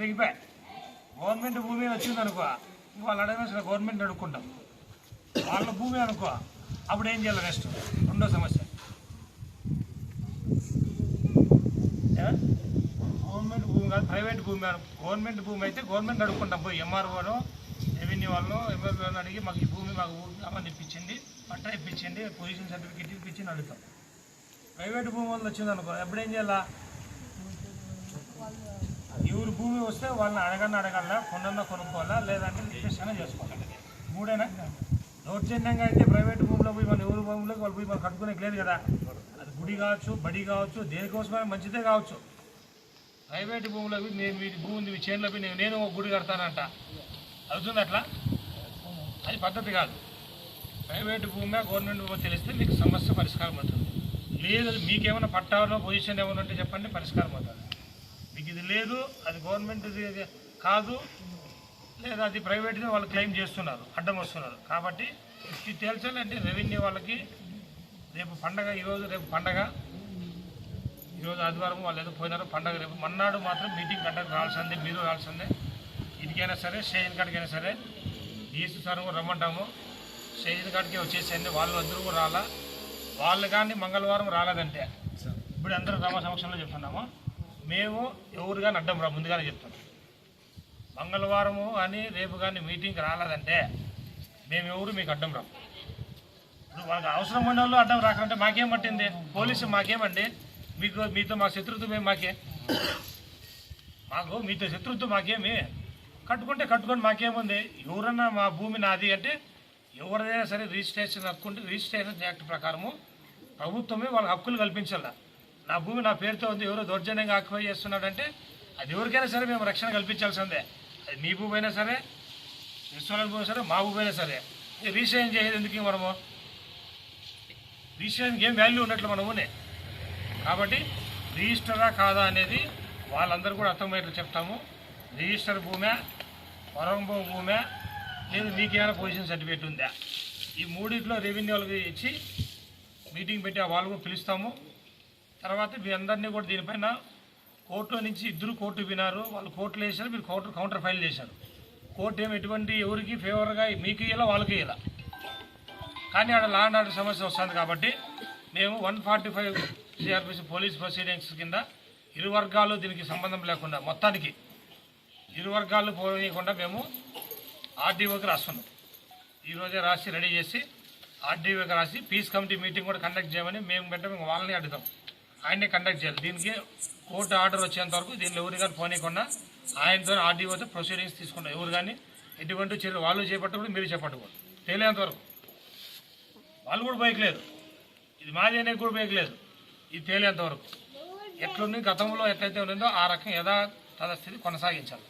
Government భూమి వచ్చింది అనుకో, వాళ్ళు అడగవలసిన గవర్నమెంట్ అడుక్కుంటాం. వాళ్ళ భూమి అనుకో, అప్పుడు ఏం చేయాలి? నెక్స్ట్ రెండో సమస్య, గవర్నమెంట్ భూమి కాదు ప్రైవేట్ భూమి. గవర్నమెంట్ భూమి అయితే గవర్నమెంట్ అడుక్కుంటాం. పోయి ఎంఆర్ఓను, రెవెన్యూ వాళ్ళు, ఎంఆర్ఓను అడిగి మాకు ఈ భూమి మాకు అమలు ఇప్పించింది, పట్టా ఇప్పించింది, పొజిషన్ సర్టిఫికేట్ ఇప్పించింది అడుగుతాం. ప్రైవేట్ భూమి వాళ్ళు వచ్చింది అనుకో, ఎప్పుడు ఏం చేయాలా? ఎవరు భూమి వస్తే వాళ్ళని అడగాల, కొనుక్కోవాలా, లేదంటే రిజిస్ట్రేషన్ చేసుకోవాలి. మూడేనా? దౌర్జన్యంగా అయితే ప్రైవేట్ భూమిలో పోయి మన ఎవరి భూమిలోకి వాళ్ళు పోయి మనం కట్టుకునేకి లేదు కదా. అది గుడి కావచ్చు, బడి కావచ్చు, దేనికోసమైనా మంచిదే కావచ్చు. ప్రైవేట్ భూమిలో పోయి నేను మీ భూమి ఉంది, మీ చేనులో పోయి నేను ఒక గుడి కడతానంట, అవుతుంది అట్లా? అది పద్ధతి కాదు. ప్రైవేట్ భూమి గవర్నమెంట్ భూమి తెలిస్తే మీకు సమస్య పరిష్కారం అవుతుంది. లేదు మీకేమైనా పట్టాలో పొజిషన్ ఏమైనా ఉంటే చెప్పండి, పరిష్కారం అవుతుంది. మీకు ఇది లేదు, అది గవర్నమెంట్ కాదు, లేదా అది ప్రైవేట్గా వాళ్ళు క్లెయిమ్ చేస్తున్నారు, అడ్డం వస్తున్నారు. కాబట్టి ఇది తేల్చాలంటే రెవెన్యూ వాళ్ళకి రేపు పండగ, రేపు పండగ, ఈరోజు ఆదివారం, వాళ్ళు ఏదో పోయినారు పండగ. రేపు మన్నాడు మాత్రం మీటింగ్ కండక్ట్ రావాల్సిందే, మీరు రావాల్సిందే. ఇదికైనా సరే, స్టేషన్ కాడికైనా సరే, డిఎస్సీ సార్ కూడా రమ్మంటాము. స్టేషన్ కాడికి వచ్చేసేయండి, వాళ్ళు అందరూ కూడా రాలా. వాళ్ళు కానీ మంగళవారం రాలేదంటే, ఇప్పుడు అందరూ రమ సమక్షంలో చెప్తున్నాము, మేము ఎవరు కానీ అడ్డం రా, ముందుగానే చెప్తాం. మంగళవారము కానీ రేపు కానీ మీటింగ్కి రాలేదంటే మేము ఎవరు మీకు అడ్డం రాము. ఇప్పుడు వాళ్ళకి అవసరం ఉన్న వాళ్ళు అడ్డం రాకంటే మాకేం పట్టింది? పోలీసు మాకేమండి? మీతో మా శత్రుత్వం మాకే? మీతో శత్రుత్వం మాకేమి? కట్టుకోండి, మాకేముంది? ఎవరన్నా మా భూమి నాది అంటే ఎవరైనా సరే రిజిస్ట్రేషన్ హక్కుంటే రిజిస్ట్రేషన్ యాక్ట్ ప్రకారము ప్రభుత్వమే వాళ్ళ హక్కులు కల్పించాల. నా భూమి నా పేరుతో ఉంది, ఎవరో దౌర్జన్యంగా ఆక్యుపై చేస్తున్నాడంటే అది ఎవరికైనా సరే మేము రక్షణ కల్పించాల్సిందే. అది మీ భూమి అయినా సరే, రెస్టారెంట్ భూమి సరే, మా భూమి అయినా సరే. రిజిస్ట్రేషన్ చేసేది ఎందుకు? మనము రిజిస్ట్రేషన్కి ఏం వాల్యూ ఉన్నట్లు మనమునే. కాబట్టి రిజిస్టరా కాదా అనేది వాళ్ళందరూ కూడా అర్థమయ్యేట్లు చెప్తాము. రిజిస్టర్ భూమే, పొరంబో భూమే, లేదు మీకేమైనా పొజిషన్ సర్టిఫికేట్ ఉందా, ఈ మూడింటిలో రెవెన్యూ వాళ్ళకి ఇచ్చి మీటింగ్ పెట్టి ఆ వాళ్ళు పిలుస్తాము. తర్వాత మీ అందరినీ కూడా దీనిపైన కోర్టులో నుంచి ఇద్దరు కోర్టు వినారు, వాళ్ళు కోర్టులో వేసారు, మీరు కౌంటర్ ఫైల్ చేశారు. కోర్టు ఏమి ఎటువంటి ఎవరికి ఫేవర్గా మీకు ఇలా వాళ్ళకి ఇలా, కానీ ఆడ లా అండ్ ఆర్డర్ సమస్య వస్తుంది. కాబట్టి మేము 145 సిఆర్పిసి పోలీస్ ప్రొసీడింగ్స్ కింద ఇరు వర్గాలు దీనికి సంబంధం లేకుండా మొత్తానికి ఇరు వర్గాలు పోనీయకుండా మేము ఆర్డీఓకి రాస్తున్నాం. ఈరోజే రాసి రెడీ చేసి ఆర్డీఓకి రాసి పీస్ కమిటీ మీటింగ్ కూడా కండక్ట్ చేయమని మేము వాళ్ళని అడుగుతాం. ఆయనే కండక్ట్ చేయాలి. దీనికి కోర్టు ఆర్డర్ వచ్చేంత వరకు దీనిలో ఎవరు కానీ పోనీయకుండా ఆయనతో ఆర్డీఓతో ప్రొసీడింగ్స్ తీసుకుంటాం. ఎవరు కానీ ఎటువంటి చర్యలు వాళ్ళు చేపట్టకూడదు, మీరు చేపట్టకూడదు. తేలేంత వరకు వాళ్ళు కూడా బైక్ లేదు, ఇది మాది అనేది కూడా బైక్ లేదు, ఇది తేలేంత వరకు ఎట్లుంది గతంలో ఎట్లయితే ఉందో ఆ రకం యథాతథస్థితి కొనసాగించాలి.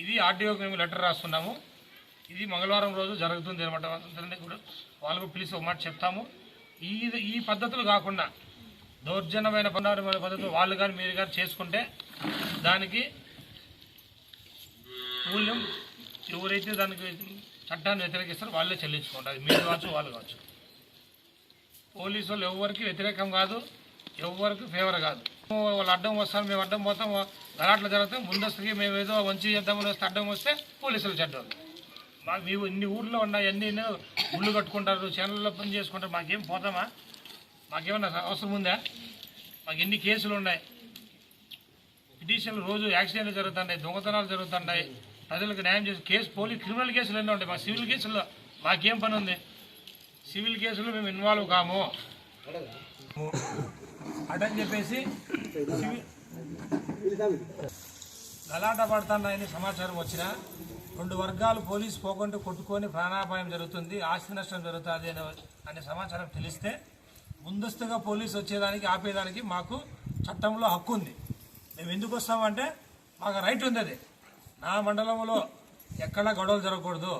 ఇది ఆర్డీఓకి మేము లెటర్ రాస్తున్నాము. ఇది మంగళవారం రోజు జరుగుతుంది అనమాట. అందరినీ కూడా వాళ్ళకు పిలిచి ఒక మాట చెప్తాము. ఈ పద్ధతులు కాకుండా దౌర్జన్యమైన పద్ధతులు వాళ్ళు కానీ మీరు కానీ చేసుకుంటే దానికి మూల్యం ఎవరైతే దానికి చట్టాన్ని వ్యతిరేకిస్తారో వాళ్ళే చెల్లించుకుంటారు. అది మీరు కావచ్చు, వాళ్ళు కావచ్చు. పోలీసు వాళ్ళు ఎవరికి వ్యతిరేకం కాదు, ఎవరికి ఫేవర్ కాదు. వాళ్ళు అడ్డం వస్తారు, మేము అడ్డం పోతాం, గలాట్లు జరుగుతాం. ముందస్తుకి మేము ఏదో మంచి చేద్దామని వస్తే అడ్డం వస్తే పోలీసులు చెడ్డారు. మాకు మేము ఇన్ని ఊళ్ళో ఉన్నాయి, అన్ని గుళ్ళు కట్టుకుంటారు, ఛానల్లో పని చేసుకుంటారు. మాకేం పోతామా? మాకేమన్నా అవసరం ఉందా? మాకు ఎన్ని కేసులు ఉన్నాయి, పిటిషన్లు రోజు యాక్సిడెంట్లు జరుగుతున్నాయి, దొంగతనాలు జరుగుతున్నాయి, ప్రజలకు న్యాయం చేసి క్రిమినల్ కేసులు ఎన్నో ఉంటాయి. మా సివిల్ కేసుల్లో మాకేం పని ఉంది? సివిల్ కేసులు మేము ఇన్వాల్వ్ కాము అటని చెప్పేసి గలాట పడుతున్నాయని సమాచారం వచ్చినా 2 వర్గాలు పోలీసు పోగొంటూ కొట్టుకొని ప్రాణాపాయం జరుగుతుంది, ఆస్తి నష్టం జరుగుతుంది అనే సమాచారం తెలిస్తే ముందస్తుగా పోలీసు వచ్చేదానికి ఆపేదానికి మాకు చట్టంలో హక్కు ఉంది. మేము ఎందుకు వస్తామంటే మాకు రైట్ ఉంది. అది నా మండలంలో ఎక్కడా గొడవలు జరగకూడదు,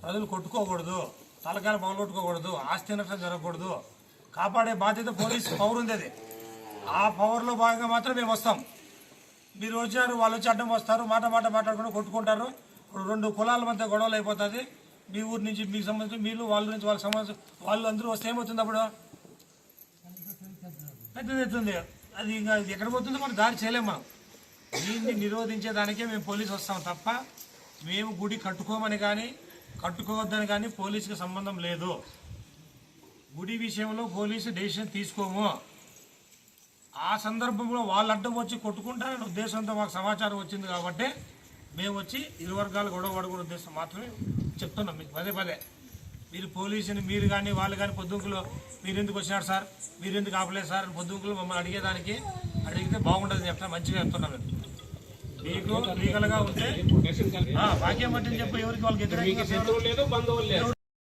ప్రజలు కొట్టుకోకూడదు, తలకాయలు పగలగొట్టుకోకూడదు, ఆస్తి నష్టం జరగకూడదు, కాపాడే బాధ్యత పోలీసు పవర్ ఉంది. అది ఆ పవర్లో భాగంగా మాత్రం మేము వస్తాం. మీరు వచ్చారు, వాళ్ళు వచ్చి అడ్డం వస్తారు, మాట మాట్లాడుకుంటూ కొట్టుకుంటారు. ఇప్పుడు 2 కులాల మధ్య గొడవలు అయిపోతుంది. మీ ఊరి నుంచి మీకు సంబంధించి మీరు, వాళ్ళ నుంచి వాళ్ళకి సంబంధించి వాళ్ళు అందరూ వస్తే ఏమవుతుంది? అప్పుడు పెద్దది అవుతుంది. అది ఇంకా ఎక్కడ పోతుందో మనం దారి చేయలేము. మనం దీన్ని నిరోధించేదానికే మేము పోలీసు వస్తాం తప్ప మేము గుడి కట్టుకోమని కానీ కట్టుకోవద్దని కానీ పోలీసుకి సంబంధం లేదు. గుడి విషయంలో పోలీసు డెసిషన్ తీసుకోము. ఆ సందర్భంలో వాళ్ళు అడ్డం వచ్చి కొట్టుకుంటారనే ఉద్దేశంతో మాకు సమాచారం వచ్చింది కాబట్టి మేము వచ్చి ఇరు వర్గాలు గొడవ పడుకునే ఉద్దేశం మాత్రమే చెప్తున్నాం మీకు పదే పదే. మీరు పోలీసుని మీరు కానీ వాళ్ళు కానీ పొద్దుంకులో మీరు ఎందుకు వచ్చినారు సార్, మీరు ఎందుకు ఆపలేదు సార్ అని పొద్దుంకులు మమ్మల్ని అడిగితే బాగుంటుంది చెప్తా మంచిగా చెప్తున్నాం మేము. మీకు లీగల్గా ఉంటే వాక్యం బట్టి చెప్పి ఎవరికి వాళ్ళకి వ్యతిరేకంగా